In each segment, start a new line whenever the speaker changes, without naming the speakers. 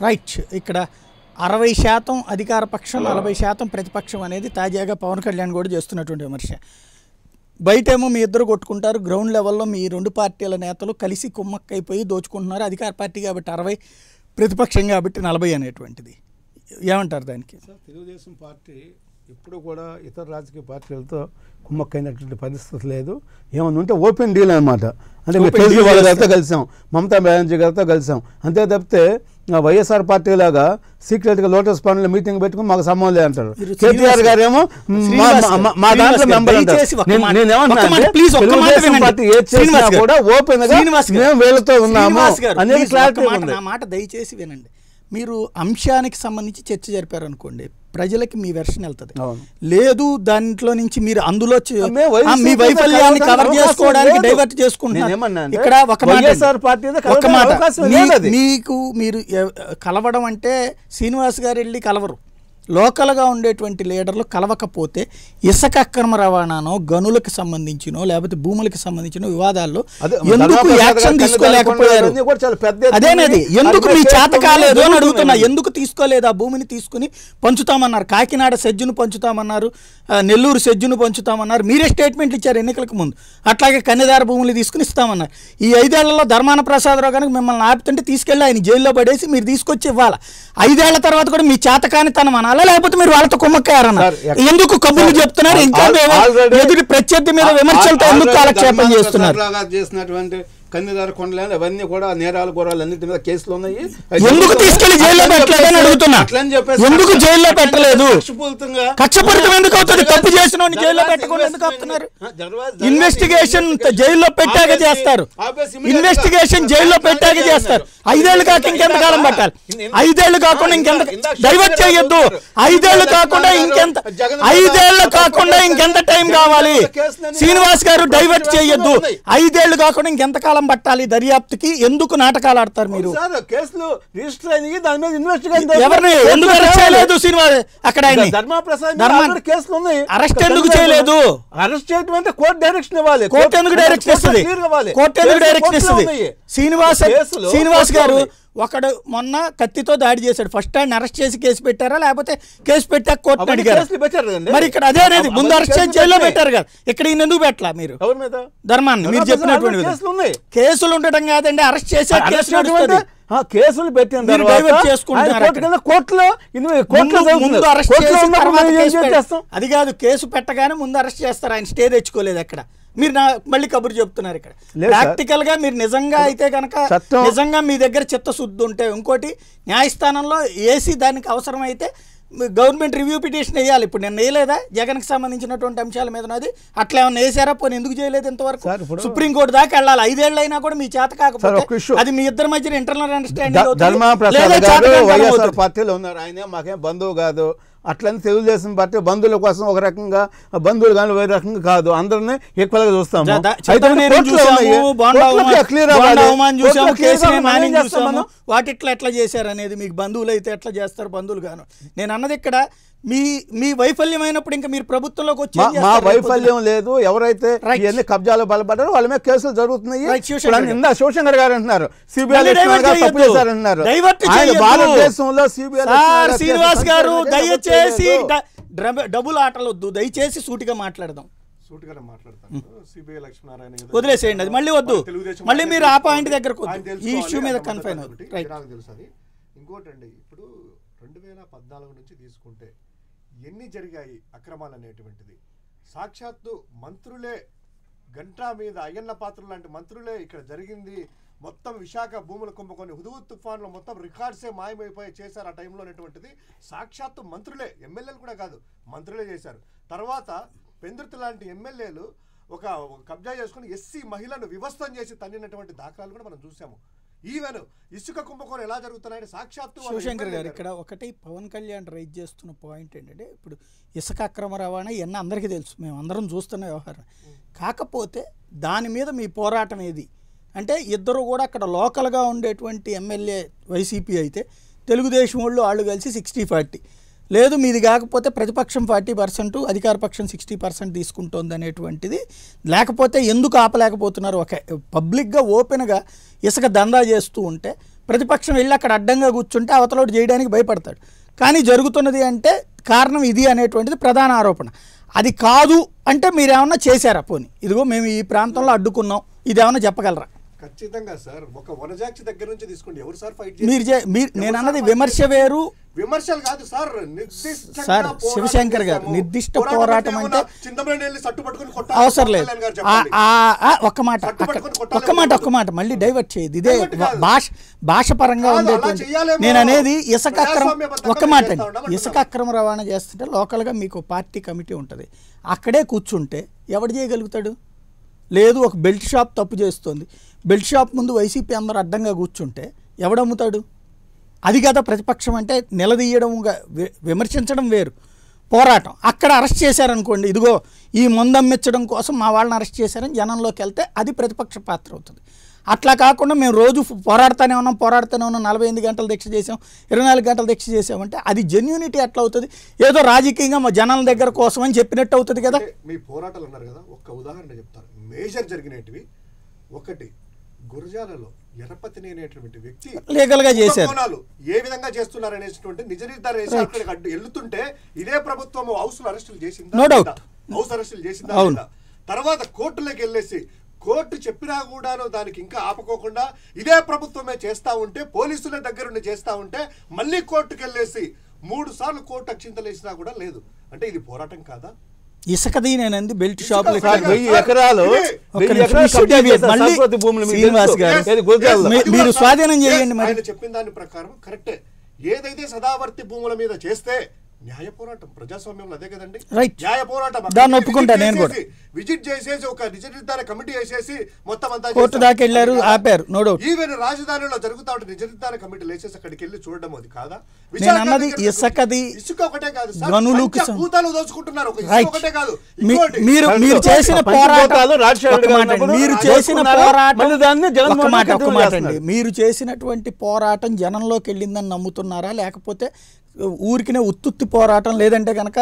Right. ఇక్కడ 60% అధికార పక్షం, 40% ప్రతిపక్షం అనేది తాజాగా పవన్ కళ్యాణ్ కూడా చేస్తున్నటువంటి విమర్శ. బయటేమో మీ ఇద్దరు కొట్టుకుంటారు, గ్రౌండ్ లెవెల్లో మీ రెండు పార్టీల నేతలు కలిసి కుమ్మక్కైపోయి దోచుకుంటున్నారు. అధికార పార్టీ కాబట్టి 60, ప్రతిపక్షం కాబట్టి 40 అనేటువంటిది. ఏమంటారు దానికి?
తెలుగుదేశం పార్టీ ఇప్పుడు కూడా ఇతర రాజకీయ పార్టీలతో కుమ్మక్కైనటువంటి పరిస్థితి లేదు. ఏమన్నా ఉంటే ఓపెన్ డీల్ అనమాట. అంటే మేము కేజ్రీవాల్ గారితో కలిసాం, మమతా బెనర్జీ గారితో కలిసాం, అంతే తప్పితే వైఎస్ఆర్ పార్టీ లాగా సీక్రెట్గా లోటస్ పాండ్లో మీటింగ్ పెట్టుకుని మాకు సంబంధం లేదు అంటారు. కేటీఆర్ గారు ఏమో మా దాంట్లో మెంబర్ అంటారు. తెలుగుదేశం పార్టీ ఏది చేసినా కూడా ఓపెన్ గా మేము వీళ్ళతో ఉన్నాము అనేది క్లారిటీ ఉంది.
నా మాట దయచేసి వినండి. మీరు అంశానికి సంబంధించి చర్చ జరిపారనుకోండి, ప్రజలకి మీ వెర్షన్ వెళ్తుంది. లేదు దాంట్లో నుంచి మీరు అందులో మీ వైఫల్యాన్ని కవర్ చేసుకోవడానికి డైవర్ట్ చేసుకుంటున్నారు. ఇక్కడ ఒక మాట, మీకు మీరు కలవడం అంటే శ్రీనివాస్ గారు వెళ్ళి కలవరు. లోకల్గా ఉండేటువంటి లీడర్లు కలవకపోతే ఇసుక అక్రమ రవాణానో, గనులకు సంబంధించినో, లేకపోతే భూములకు సంబంధించిన వివాదాల్లో ఎందుకు యాక్షన్ తీసుకోలేకపోయారు? అదేనది, ఎందుకు మీ చేత కాలేదు అని అడుగుతున్నా. ఎందుకు తీసుకోలేదు? ఆ భూమిని తీసుకుని పంచుతామన్నారు, కాకినాడ సెజ్జును పంచుతామన్నారు, నెల్లూరు సెజ్జును పంచుతామన్నారు. మీరే స్టేట్మెంట్లు ఇచ్చారు ఎన్నికలకు ముందు. అట్లాగే కన్యదార భూములు తీసుకుని ఇస్తామన్నారు. ఈ 5 ఏళ్లలో ధర్మాన ప్రసాదరావు కనుక మిమ్మల్ని ఆపుతుంటే తీసుకెళ్ళి ఆయన జైల్లో పడేసి మీరు తీసుకొచ్చి ఇవ్వాలి. 5 ఏళ్ల తర్వాత కూడా మీ చేతకాని తనం అనాలా, లేకపోతే మీరు వాళ్ళతో కుమ్మక్కారన్నారు? ఎందుకు కబుర్లు చెప్తున్నారు? ఇంకా ఎదుటి ప్రత్యర్థి మీద విమర్శలతో ఎందుకు కాలక్షేపం చేస్తున్నారు?
కన్యదార కొండలు అవన్నీ కూడా నేరాలు గోరాలు అన్నిటి మీద కేసులు ఉన్నాయి.
ఎందుకు తీసుకెళ్లి జైల్లో పెట్టలేదని అడుగుతున్నా. ఎందుకు జైల్లో పెట్టలేదు? కక్షపూరితం ఎందుకు అవుతుంది? తప్పు చేసిన జైల్లో పెట్టకుండా ఎందుకు అవుతున్నారు? ఇన్వెస్టిగేషన్ జైల్లో పెట్టాక చేస్తారు. ఇన్వెస్టిగేషన్ జైల్లో పెట్టాక చేస్తారు. 5 ఏళ్ళు కాక ఇంకెంత కాలం పట్టాలి? 5 ఏళ్ళు కాకుండా ఇంకెంత డైవర్ట్ చేయొద్దు. 5 ఏళ్ళు కాకుండా ఇంకెంత 5 ఏళ్ళు కాకుండా ఇంకెంత టైం కావాలి? శ్రీనివాస్ గారు డైవర్ట్ చేయొద్దు. 5 ఏళ్ళు కాకుండా ఇంకెంత కాలం పట్టాలి దర్యాప్తుకి? ఎందుకు నాటకాలు ఆడతారు మీరు? ఎవరిని ఎందుకు అరెస్ట్ చేయలేదు? శ్రీనివాస్ అక్కడ అరెస్ట్ ఎందుకు చేయలేదు?
అరెస్ట్ చేయడం అంటే కోర్టు డైరెక్షన్ ఇవ్వాలి.
కోర్టు ఎందుకు డైరెక్షన్ ఇస్తుంది? కోర్టు ఎందుకు డైరెక్షన్ ఇస్తుంది? శ్రీనివాస్ గారు ఒకడు మొన్న కత్తితో దాడి చేశాడు. ఫస్ట్ ఆయన అరెస్ట్ చేసి కేసు పెట్టారా, లేకపోతే కేసు పెట్టాక కోర్టు అడిగారు? మరి ఇక్కడ అదే అనేది, ముందు అరెస్ట్ చేసి జైల్లో పెట్టారు కదా, ఇక్కడ ఈయన ఎందుకు పెట్టలా? మీరు ధర్మాన్ని మీరు చెప్పినటువంటి కేసులు ఉండటం కాదండి, అరెస్ట్ చేసే
కేసులు పెట్టిన
అది కాదు. కేసు పెట్టగానే ముందు అరెస్ట్ చేస్తారు. ఆయన స్టే తెచ్చుకోలేదు ఎక్కడ. మీరు మళ్ళీ కబురు చెప్తున్నారు. ఇక్కడ ప్రాక్టికల్ గా మీరు నిజంగా అయితే కనుక, నిజంగా మీ దగ్గర చిత్తశుద్ధి ఉంటే, ఇంకోటి న్యాయస్థానంలో ఏసీ దానికి అవసరమైతే గవర్నమెంట్ రివ్యూ పిటిషన్ వేయాలి. ఇప్పుడు నేను వేయలేదా జగన్కి సంబంధించినటువంటి అంశాల మీద? అది అట్లా ఏమన్నా వేసారా? పోనీ ఎందుకు చేయలేదు ఇంతవరకు? సుప్రీంకోర్టు దాకా వెళ్ళాలి. 5 ఏళ్ళు అయినా కూడా మీ చేత కాకపోతే అది మీ ఇద్దరి మధ్య ఇంటర్నల్ అండర్స్టాండింగ్.
పార్టీలో ఉన్నారు, ఆయన మాకేం బంధువు కాదు. అట్లని తెలుగుదేశం పార్టీ బంధువుల కోసం ఒక రకంగా, బంధువులు కానీ వేరే రకంగా కాదు, అందరినీ ఈక్వల్ గా చూస్తాము.
వాటిట్లో ఎట్లా చేశారు అనేది, మీకు బంధువులు అయితే ఎట్లా చేస్తారు? బంధువులు గాను నేను అన్నది ఇక్కడ మీ వైఫల్యం అయినప్పుడు ఇంకా మీరు ప్రభుత్వంలోకి వచ్చి
మా వైఫల్యం లేదు. ఎవరైతే ఇవన్నీ కబ్జాలు బలపడ్డారో వాళ్ళ మీద కేసులు జరుగుతున్నాయి. శివశంకర్ గారు అంటున్నారు సిబిఐ అంటున్నారు. భారతదేశంలో సిబిఐ
శ్రీనివాస్ గారు దయచేసి డబుల్ ఆటలు వద్దు, దయచేసి సూటిగా మాట్లాడదాం. వదిలేసేయండి, అది మళ్ళీ వద్దు. మళ్ళీ మీరు ఆ పాయింట్ దగ్గరకు ఈ ఇష్యూ మీద కన్ఫైన్ అవుతుంది.
ఇంకోటండి, ఇప్పుడు 2014 నుంచి తీసుకుంటే ఎన్ని జరిగాయి అక్రమాలు అనేటువంటిది సాక్షాత్తు మంత్రులే, గంటా మీద అయ్యన్న పాత్రలు లాంటి మంత్రులే ఇక్కడ జరిగింది. మొత్తం విశాఖ భూముల కుంభకోణం, హుదూద్ తుఫాన్లో మొత్తం రికార్డ్సే మాయమైపోయి చేశారు ఆ టైంలో అనేటువంటిది సాక్షాత్తు మంత్రులే, ఎమ్మెల్యేలు కూడా కాదు, మంత్రులే చేశారు. తర్వాత పెందుర్తి లాంటి ఎమ్మెల్యేలు ఒక కబ్జా చేసుకుని ఎస్సీ మహిళను వివస్తం చేసి తన్నినటువంటి దాఖలాలు కూడా మనం చూసాము. ఈవెన్ ఇసుక కుంభకోణం ఎలా జరుగుతున్నాయని సాక్షాత్తు
శివశంకర్ గారు ఇక్కడ ఒకటి పవన్ కళ్యాణ్ రైజ్ చేస్తున్న పాయింట్ ఏంటంటే, ఇప్పుడు ఇసుక అక్రమ రవాణా ఇవన్నీ అందరికీ తెలుసు, మేము అందరం చూస్తున్న వ్యవహారం. కాకపోతే దాని మీద మీ పోరాటం ఏది అంటే, ఇద్దరు కూడా అక్కడ లోకల్గా ఉండేటువంటి ఎమ్మెల్యే వైసీపీ అయితే, తెలుగుదేశం వాళ్ళు కలిసి 60-40, లేదు మీది కాకపోతే ప్రతిపక్షం 40%, అధికార పక్షం 60% తీసుకుంటోంది అనేటువంటిది. లేకపోతే ఎందుకు ఆపలేకపోతున్నారు? ఒక పబ్లిక్గా ఓపెన్గా ఇసుక దందా చేస్తూ ఉంటే ప్రతిపక్షం వెళ్ళి అక్కడ అడ్డంగా కూర్చుంటే అవతలోటి చేయడానికి భయపడతాడు. కానీ జరుగుతున్నది అంటే కారణం ఇది అనేటువంటిది ప్రధాన ఆరోపణ. అది కాదు అంటే మీరేమన్నా చేశారా? పోనీ ఇదిగో మేము ఈ ప్రాంతంలో అడ్డుకున్నాం, ఇదేమన్నా చెప్పగలరా?
ఖచ్చితంగా సార్. ఒక వనజాక్షి దగ్గర నుంచి తీసుకోండి, ఎవరు సార్ ఫైట్
మీరు నేను అన్నది విమర్శ వేరు,
విమర్శలు కాదు సార్.
సార్ శివశంకర్ గారు, నిర్దిష్ట పోరాటం అంటే అవసరం లేదు. ఒక్క మాట మళ్ళీ డైవర్ట్ చేయదు. ఇదే భాష పరంగా ఉండేటువంటి నేను అనేది ఇసుక అక్రమ ఒక్క మాట అండి, ఇసుక అక్రమ రవాణా చేస్తుంటే లోకల్గా మీకు పార్టీ కమిటీ ఉంటుంది, అక్కడే కూర్చుంటే ఎవడు చేయగలుగుతాడు? లేదు ఒక బెల్ట్ షాప్ తప్పు చేస్తుంది, బెల్ట్ షాప్ ముందు వైసీపీ అందరూ అడ్డంగా కూర్చుంటే ఎవడమ్ముతాడు? అది కదా ప్రతిపక్షం అంటే. నిలదీయడం విమర్శించడం వేరు, పోరాటం. అక్కడ అరెస్ట్ చేశారనుకోండి, ఇదిగో ఈ మందమ్మించడం కోసం మా వాళ్ళని అరెస్ట్ చేశారని జనంలోకి వెళ్తే అది ప్రతిపక్ష పాత్ర అవుతుంది. అట్లా కాకుండా మేము రోజు పోరాడుతూనే ఉన్నాం 48 గంటలు దీక్ష చేసాం, 24 గంటలు దీక్ష చేసామంటే అది జెన్యూనిటీ ఎట్లా అవుతుంది? ఏదో రాజకీయంగా మా జనాల దగ్గర కోసం అని చెప్పినట్టు అవుతుంది కదా.
మీ పోరాటాలు అన్నారు కదా, ఒక్క ఉదాహరణ చెప్తారు. మేజర్ జరిగినవి ఒకటి, గురజాలలో ఎరపతిని అనేటువంటి వ్యక్తి
లీగల్ గా చేశారు.
ఏ విధంగా చేస్తున్నారు అనేటువంటి నిజ నిర్ధారణ చేసి అక్కడికి అడ్డు వెళ్తుంటే ఇదే ప్రభుత్వం హౌస్ అరెస్టులు చేసిందా?
నో డౌట్
హౌస్ అరెస్టులు చేసిందా? తర్వాత కోర్టులోకి వెళ్ళేసి కోర్టు చెప్పినా కూడాను దానికి ఇంకా ఆపుకోకుండా ఇదే ప్రభుత్వమే చేస్తా ఉంటే, పోలీసుల దగ్గరుండి చేస్తా ఉంటే మళ్ళీ కోర్టుకు వెళ్ళేసి 3 సార్లు కోర్టు అక్షింతలు వేసినా కూడా లేదు. అంటే ఇది పోరాటం కాదా?
ఇసుకది నేనంది బెల్ట్ షాప్ మీరు స్వాధీనం చేయండి.
ఆయన చెప్పిన దాని ప్రకారం కరెక్టే. ఏదైతే సదావర్తి భూముల మీద చేస్తే న్యాయ పోరాటం ప్రజాస్వామ్యంలో అదే కదండి. న్యాయ పోరాటం
దాన్ని ఒప్పుకుంటా నేను కూడా.
విజిట్ చేసేసి ఒక నిజ నిర్ధారణ కమిటీ వేసేసి మొత్తం అంతా
కోర్టు దాకా వెళ్ళారు, ఆపారు. No doubt.
ఈవెన్ రాజధానిలో జరుగుతా ఉంటే నిజ నిర్ధారణ కమిటీలు వేసేసి అక్కడికి వెళ్ళి చూడడం అది కాదా?
నేను అన్నది ఇసుకది
ఇసుక ఒకటే కాదు సార్, భూతాలు దోచుకుంటున్నారు. ఒకటే కాదు,
మీరు చేసిన పోరాటాలు మీరు చేసిన పోరాటం మీరు చేసినటువంటి పోరాటం జనంలోకి వెళ్ళిందని నమ్ముతున్నారా? లేకపోతే ఊరికినే ఉత్తుత్తి పోరాటం, లేదంటే కనుక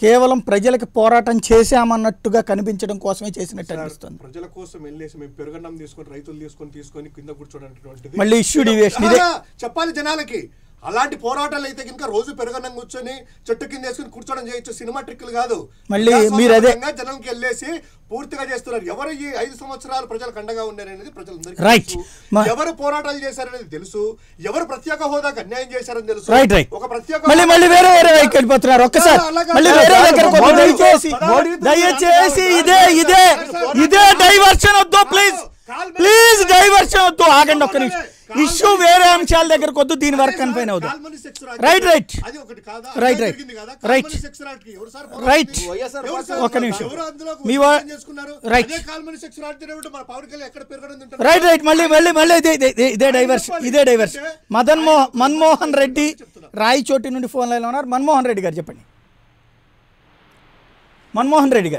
కేవలం ప్రజలకు పోరాటం చేశామన్నట్టుగా కనిపించడం కోసమే చేసినట్టు అనిపిస్తుంది?
ప్రజల కోసం వెళ్ళేసి మేము పెరుగన్నం తీసుకొని రైతులు తీసుకొని కింద కూర్చోడానికి
మళ్ళీ ఇష్యూ డివియేషన్
చెప్పాలి జనాలకి. అలాంటి పోరాటాలు అయితే కనుక రోజు పెరుగన్నం కూర్చొని చెట్టు కింద వేసుకుని కూర్చోడం చేయొచ్చు, సినిమా ట్రిక్లు కాదు.
మళ్ళీ మీరు అదే
జనాలకి వెళ్ళేసి పూర్తిగా చేస్తున్నారు. ఎవరు ఈ 5 సంవత్సరాలు ప్రజలకు అండగా ఉన్నారనేది ప్రజలందరికీ
రైట్.
ఎవరు పోరాటాలు చేశారనేది తెలుసు, ఎవరు ప్రత్యేక హోదాకు అన్యాయం చేశారని తెలుసు. ఒక ప్రత్యేక
మళ్ళీ వేరే వైపు వెళ్ళిపోతున్నారు. ఒక్కసారి మళ్ళీ వేరే దయచేసి ఇదే డైవర్షన్ వద్దు, ప్లీజ్ డైవర్షన్ వద్దు. ఆగండి ఒక్క నిమిషం. ఇష్యూ వేరే అంశాల దగ్గర కొద్దు, దీని వరకు కన్ఫైన్ అవుతుంది. రైట్ ఒక్క నిమిషం. రైట్ మళ్ళీ ఇదే డైవర్షన్. మన్మోహన్ రెడ్డి రాయచోటి నుండి ఫోన్ లైన్లో ఉన్నారు. మన్మోహన్ రెడ్డి గారు చెప్పండి. మన్మోహన్ రెడ్డి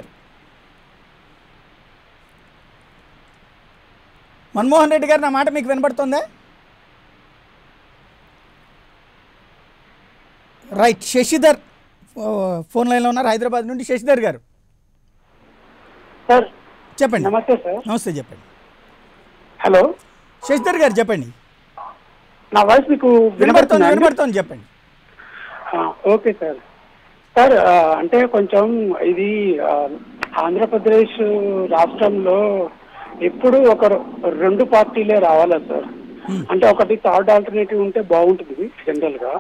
గారు నా మాట మీకు వినపడుతుందా? రైట్. శశిధర్ ఫోన్ లైన్లో ఉన్నారు హైదరాబాద్ నుండి. శశిధర్ గారు చెప్పండి.
నమస్తే సార్.
నమస్తే, చెప్పండి.
హలో
శశిధర్ గారు చెప్పండి.
నా వాయిస్ మీకు
వినపడుతుంది, చెప్పండి.
Okay sir. అంటే కొంచెం ఇది ఆంధ్రప్రదేశ్ రాష్ట్రంలో ఎప్పుడు ఒక 2 పార్టీలే రావాలా సార్? అంటే ఒకటి థర్డ్ ఆల్టర్నేటివ్ ఉంటే బాగుంటుంది జనరల్ గా.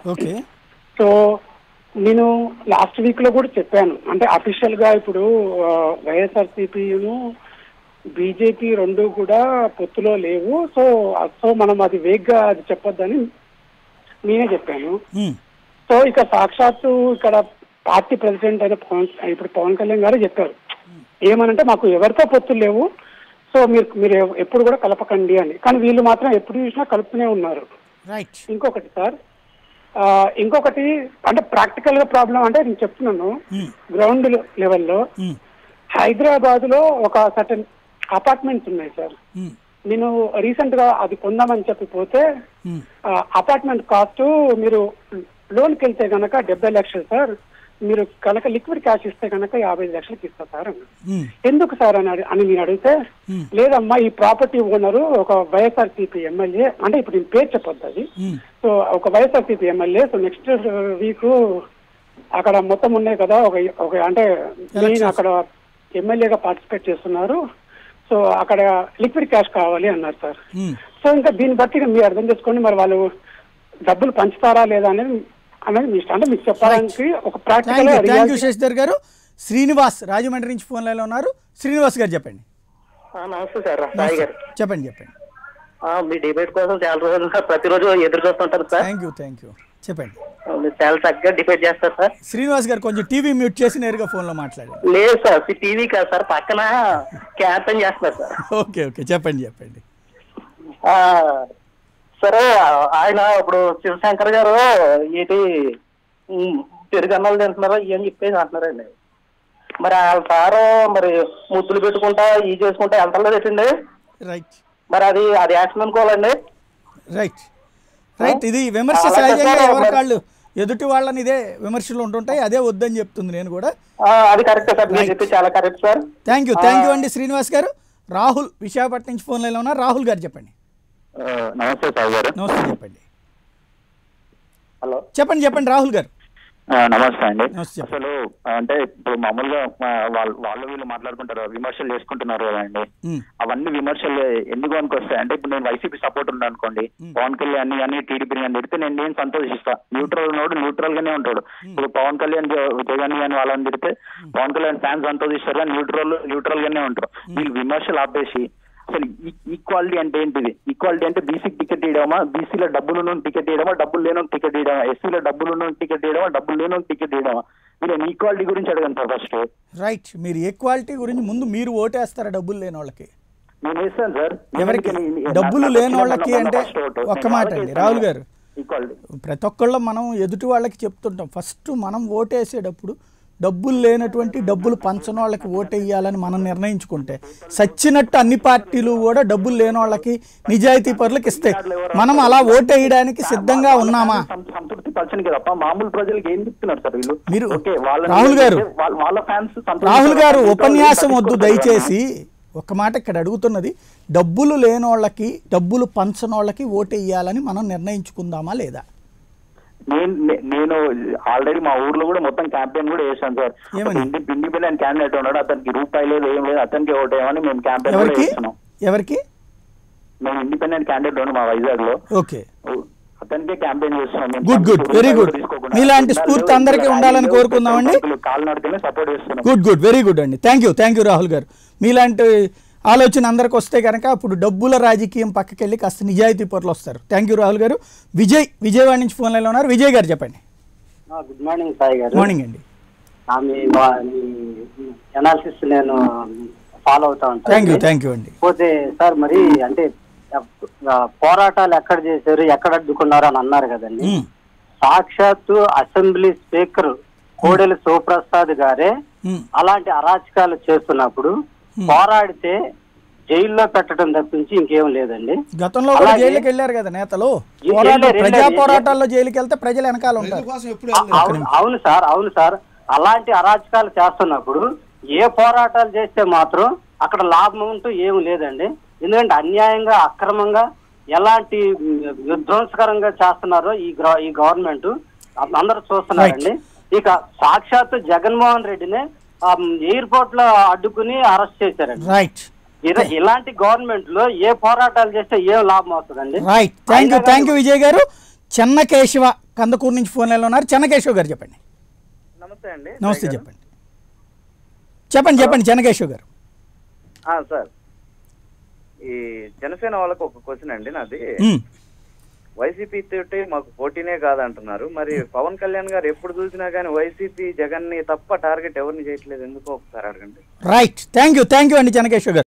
సో నేను లాస్ట్ వీక్ లో కూడా చెప్పాను, అంటే అఫీషియల్ గా ఇప్పుడు వైఎస్ఆర్సీపీను బీజేపీ 2 కూడా పొత్తులో లేవు. సో మనం అది వేగ్గా అది చెప్పొద్దని నేనే చెప్పాను. సో ఇక సాక్షాత్తు ఇక్కడ పార్టీ ప్రెసిడెంట్ అయిన ఇప్పుడు పవన్ కళ్యాణ్ గారు చెప్పారు ఏమనంటే, మాకు ఎవరితో పొత్తులు లేవు, సో మీరు ఎప్పుడు కూడా కలపకండి అని. కానీ వీళ్ళు మాత్రం ఎప్పుడు చూసినా కలుపుతూనే ఉన్నారు. ఇంకొకటి సార్, ఇంకొకటి అంటే ప్రాక్టికల్ గా ప్రాబ్లం అంటే నేను చెప్తున్నాను, గ్రౌండ్ లెవెల్లో హైదరాబాద్ లో ఒక సర్టన్ అపార్ట్మెంట్స్ ఉన్నాయి సార్. నేను రీసెంట్ గా అది కొందామని చెప్పిపోతే అపార్ట్మెంట్ కాస్ట్ మీరు లోన్కి వెళ్తే గనక 70 లక్షలు సార్. మీరు కనుక లిక్విడ్ క్యాష్ ఇస్తే కనుక 55 లక్షలకి ఇస్తా సార్ ఎందుకు సార్ అని నేను అడిగితే లేదమ్మా ఈ ప్రాపర్టీ ఓనరు ఒక వైఎస్ఆర్సీపీ ఎమ్మెల్యే, అంటే ఇప్పుడు నేను పేరు చెప్పొద్దు అది, సో ఒక YSRCP MLA, so next week అక్కడ మొత్తం ఉన్నాయి కదా ఒక అంటే నేను అక్కడ ఎమ్మెల్యేగా పార్టిసిపేట్ చేస్తున్నారు, సో అక్కడ లిక్విడ్ క్యాష్ కావాలి అన్నారు సార్. సో ఇంకా దీన్ని బట్టి మీరు అర్థం చేసుకోండి మరి వాళ్ళు డబ్బులు పంచుతారా లేదా అనేది మీ ఇష్టం. అంటే మీకు చెప్పడానికి ఒక
ప్రాక్టికల్. శశిధర్ గారు, శ్రీనివాస్ రాజమండ్రి నుంచి ఫోన్ లైన్లో ఉన్నారు. శ్రీనివాస్ గారు చెప్పండి.
నమస్తే సార్, సాయి గారు.
చెప్పండి.
మీ డిబేట్ కోసం చాలా రోజులు ప్రతిరోజు ఎదురు చూస్తుంటారు సార్.
థ్యాంక్ యూ చెప్పండి.
మీరు చాలా చక్కగా డిబేట్ చేస్తారు సార్.
శ్రీనివాస్ గారు కొంచెం టీవీ మ్యూట్ చేసి నేరుగా ఫోన్ లో మాట్లాడండి.
లేదు సార్, టీవీ కాదు సార్, పక్కన క్యాంపెయిన్ చేస్తున్నారు సార్.
ఓకే చెప్పండి.
సరే, ఆయన ఇప్పుడు శివశంకర్ గారు ఏంటి పెరుగన్నాలు తింటున్నారో ఇవని చెప్పేసి అంటున్నారండి. మరి వాళ్ళ సారు మరి ముద్దులు పెట్టుకుంటా ఈ చేసుకుంటా వెళ్తాలో పెట్టండి.
రైట్.
మరి అది యాక్షన్ అనుకోవాలండి.
రైట్. ఇది విమర్శ సహజంగా ఎవరికాళ్ళు ఎదుటి వాళ్ళని ఇదే విమర్శలు ఉంటుంటాయి, అదే వద్దని చెప్తుంది నేను కూడా.
అది కరెక్ట్ సార్, మీరు చెప్పి చాలా కరెక్ట్ సార్.
థ్యాంక్ యూ అండి శ్రీనివాస్ గారు. రాహుల్ విశాఖపట్నం నుంచి ఫోన్ లైన్లో ఉన్నారు. రాహుల్ గారు చెప్పండి.
నమస్తే సార్ గారు.
నమస్తే, చెప్పండి.
హలో,
చెప్పండి రాహుల్ గారు.
నమస్తే అండి. అసలు అంటే ఇప్పుడు మామూలుగా వాళ్ళు వీళ్ళు మాట్లాడుకుంటారు, విమర్శలు చేసుకుంటున్నారు కదండి. అవన్నీ విమర్శలు ఎందుకు అనుకొస్తాయి అంటే, ఇప్పుడు నేను వైసీపీ సపోర్ట్ ఉన్నాను అనుకోండి, పవన్ కళ్యాణ్ కానీ టీడీపీ కానీ తిడితే నేను సంతోషిస్తా. న్యూట్రల్ ఉన్నాడు, న్యూట్రల్ గానే ఉంటాడు. ఇప్పుడు పవన్ కళ్యాణ్ జగన్ కానీ వాళ్ళని తిడితే పవన్ కళ్యాణ్ ఫ్యాన్స్ సంతోషిస్తారు, కానీ న్యూట్రల్ గానే ఉంటారు. వీళ్ళు విమర్శలు ఆపేసి అసలు ఈక్వాలిటీ అంటే ఏంటిది? ఈక్వాలిటీ అంటే బీసీకి టికెట్ ఇవ్వడమా, బీసీలో డబ్బులు టికెట్ ఇవ్వడమా, డబ్బులు లేనో టికెట్ ఇవ్వడమా, ఎస్సీలో డబ్బులు టికెట్ ఇవ్వడమా, డబ్బులు లేనో టికెట్ ఇవ్వడమా? మీరు ఈక్వాలిటీ గురించి అడగండి సార్ ఫస్ట్.
రైట్. మీరు ఈక్వాలిటీ గురించి ముందు మీరు ఓటేస్తారా డబ్బులు లేని వాళ్ళకి?
నేను వేస్తాను సార్.
ఎవరికి? డబ్బులు లేని వాళ్ళకి అంటే ఒక్క మాట అండి రాహుల్ గారు, ప్రతి ఒక్కళ్ళం మనం ఎదుటి వాళ్ళకి చెప్తుంటాం, ఫస్ట్ మనం ఓటేసేటప్పుడు డబ్బులు లేనటువంటి డబ్బులు పంచని వాళ్ళకి ఓటేయాలని మనం నిర్ణయించుకుంటే సచ్చినట్టు అన్ని పార్టీలు కూడా డబ్బులు లేని వాళ్ళకి నిజాయితీ పరులకు ఇస్తాయి. మనం అలా ఓటేయడానికి సిద్ధంగా ఉన్నామా? మీరు రాహుల్ గారు ఉపన్యాసం వద్దు దయచేసి. ఒక మాట ఇక్కడ అడుగుతున్నది, డబ్బులు లేని వాళ్ళకి డబ్బులు పంచని వాళ్ళకి ఓటేయాలని మనం నిర్ణయించుకుందామా లేదా?
నేను ఆల్రెడీ మా ఊర్లో కూడా మొత్తం క్యాంపెయిన్ కూడా చేశాను సార్. ఇండిపెండెంట్ క్యాండిడేట్ ఉన్నాడు, అతనికి రూపాయి లేదు ఏం లేదు, అతనికి ఓటేయమని మేము క్యాంపెయిన్ కూడా చేస్తున్నాం.
ఎవరికి?
మేము ఇండిపెండెంట్ క్యాండిడేట్ ఉన్నాం మా వైజాగ్ లో.
ఓకే,
అతనికే క్యాంపెయిన్ చేస్తున్నాం.
Good, very good. మీలాంటి స్ఫూర్తి అందరికీ ఉండాలని కోరుకుందామండి.
కాలినడకనే సపోర్ట్ చేస్తున్నాం.
గుడ్, వెరీ గుడ్ అండి. థ్యాంక్ యూ రాహుల్ గారు. మీలాంటి ఆలోచన అందరికి వస్తే కనుక అప్పుడు డబ్బుల రాజకీయం పక్కకెళ్ళి కాస్త నిజాయితీ పరులు వస్తారు. థ్యాంక్ యూ రాహుల్ గారు. విజయవాడ నుంచి ఫోన్ లైన్లో ఉన్నారు. విజయ్ గారు చెప్పండి.
గుడ్ మార్నింగ్ సాయి గారు.
మార్నింగ్ అండి.
అనాలిసిస్ నేను ఫాలో అవుతా ఉంటాను.
థ్యాంక్ యూ అండి.
పోతే సార్ మరి అంటే పోరాటాలు ఎక్కడ చేశారు, ఎక్కడ అడ్డుకున్నారు అని అన్నారు కదండి. సాక్షాత్తు అసెంబ్లీ స్పీకర్ కోడెల శివప్రసాద్ గారే అలాంటి అరాచకాలు చేస్తున్నప్పుడు పోరాడితే జైల్లో పెట్టడం తప్పించి ఇంకేం లేదండి.
గతంలో జైలుకి వెళ్ళారు కదా నేతలు, ప్రజా పోరాటాల్లో జైలుకి వెళ్తే ప్రజలు వెనకాల ఉంటారు.
అవును సార్, అలాంటి అరాచకాలు చేస్తున్నప్పుడు ఏ పోరాటాలు చేస్తే మాత్రం అక్కడ లాభం ఉంటూ ఏమి లేదండి. ఎందుకంటే అన్యాయంగా అక్రమంగా ఎలాంటి విధ్వంసకరంగా చేస్తున్నారో ఈ గవర్నమెంట్ అందరూ చూస్తున్నారండి. ఇక సాక్షాత్తు జగన్మోహన్ రెడ్డిని ఎయిర్పోర్ట్ లో అడ్డుకుని అరెస్ట్ చేశారండి.
రైట్.
ఇలాంటి గవర్నమెంట్ లో ఏ పోరాటాలు చేస్తే ఏం లాభం అవుతుందండి?
రైట్. థ్యాంక్ యూ విజయ్ గారు. చెన్నకేశవ కందుకూరు నుంచి ఫోన్ లైన్లో ఉన్నారు. చెన్నకేశవ గారు చెప్పండి.
నమస్తే అండి.
నమస్తే, చెప్పండి చెన్నకేశవ గారు.
సార్, ఈ జనసేన వాళ్ళకి ఒక క్వశ్చన్ అండి నాది. వైసీపీ తోటి మాకు పోటీనే కాదంటున్నారు, మరి పవన్ కళ్యాణ్ గారు ఎప్పుడు చూసినా కానీ వైసీపీ జగన్ ని తప్ప టార్గెట్ ఎవరిని చేయట్లేదు, ఎందుకో ఒకసారి అడగండి.
రైట్. థ్యాంక్ యూ అండి చెన్నకేశవ గారు.